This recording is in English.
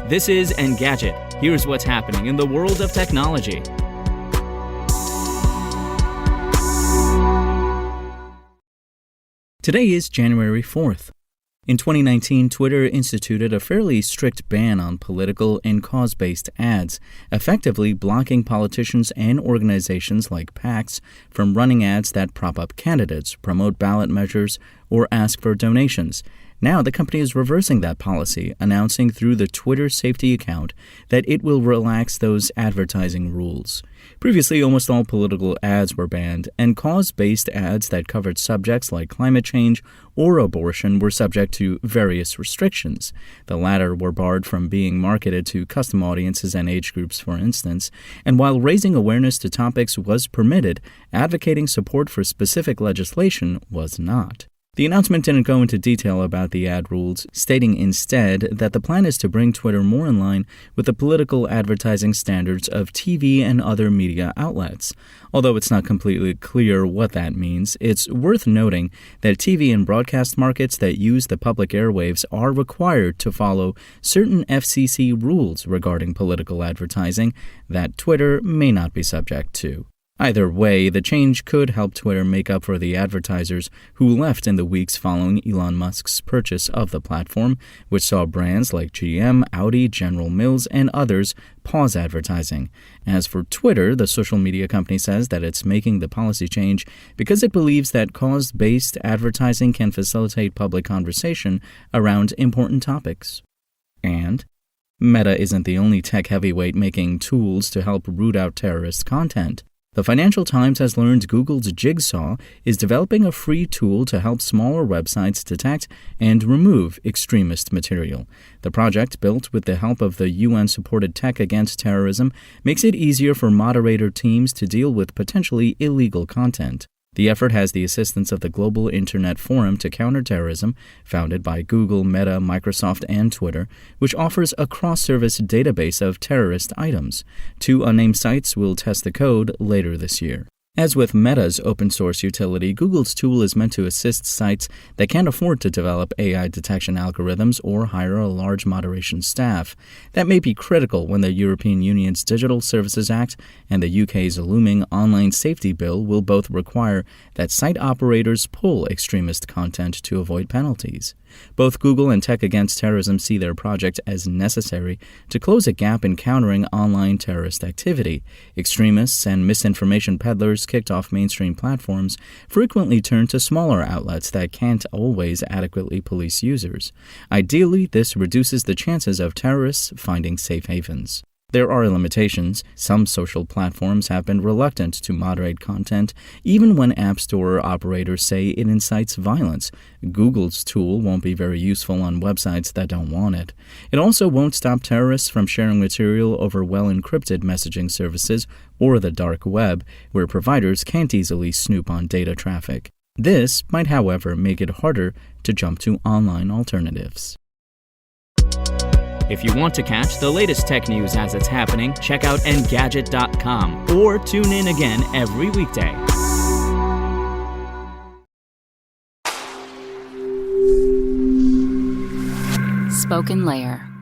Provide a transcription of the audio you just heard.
This is Engadget. Here's what's happening in the world of technology. Today is January 4th. In 2019, Twitter instituted a fairly strict ban on political and cause-based ads, effectively blocking politicians and organizations like PACs from running ads that prop up candidates, promote ballot measures, or ask for donations. Now, the company is reversing that policy, announcing through the Twitter safety account that it will relax those advertising rules. Previously, almost all political ads were banned, and cause-based ads that covered subjects like climate change or abortion were subject to various restrictions. The latter were barred from being marketed to custom audiences and age groups, for instance, and while raising awareness to topics was permitted, advocating support for specific legislation was not. The announcement didn't go into detail about the ad rules, stating instead that the plan is to bring Twitter more in line with the political advertising standards of TV and other media outlets. Although it's not completely clear what that means, it's worth noting that TV and broadcast markets that use the public airwaves are required to follow certain FCC rules regarding political advertising that Twitter may not be subject to. Either way, the change could help Twitter make up for the advertisers who left in the weeks following Elon Musk's purchase of the platform, which saw brands like GM, Audi, General Mills, and others pause advertising. As for Twitter, the social media company says that it's making the policy change because it believes that cause-based advertising can facilitate public conversation around important topics. And Meta isn't the only tech heavyweight making tools to help root out terrorist content. The Financial Times has learned Google's Jigsaw is developing a free tool to help smaller websites detect and remove extremist material. The project, built with the help of the UN-supported Tech Against Terrorism, makes it easier for moderator teams to deal with potentially illegal content. The effort has the assistance of the Global Internet Forum to Counter Terrorism, founded by Google, Meta, Microsoft, and Twitter, which offers a cross-service database of terrorist items. 2 unnamed sites will test the code later this year. As with Meta's open-source utility, Google's tool is meant to assist sites that can't afford to develop AI detection algorithms or hire a large moderation staff. That may be critical when the European Union's Digital Services Act and the UK's looming Online Safety Bill will both require that site operators pull extremist content to avoid penalties. Both Google and Tech Against Terrorism see their project as necessary to close a gap in countering online terrorist activity. Extremists and misinformation peddlers kicked off mainstream platforms frequently turn to smaller outlets that can't always adequately police users. Ideally, this reduces the chances of terrorists finding safe havens. There are limitations. Some social platforms have been reluctant to moderate content, even when App Store operators say it incites violence. Google's tool won't be very useful on websites that don't want it. It also won't stop terrorists from sharing material over well-encrypted messaging services or the dark web, where providers can't easily snoop on data traffic. This might, however, make it harder to jump to online alternatives. If you want to catch the latest tech news as it's happening, check out Engadget.com or tune in again every weekday. SpokenLayer.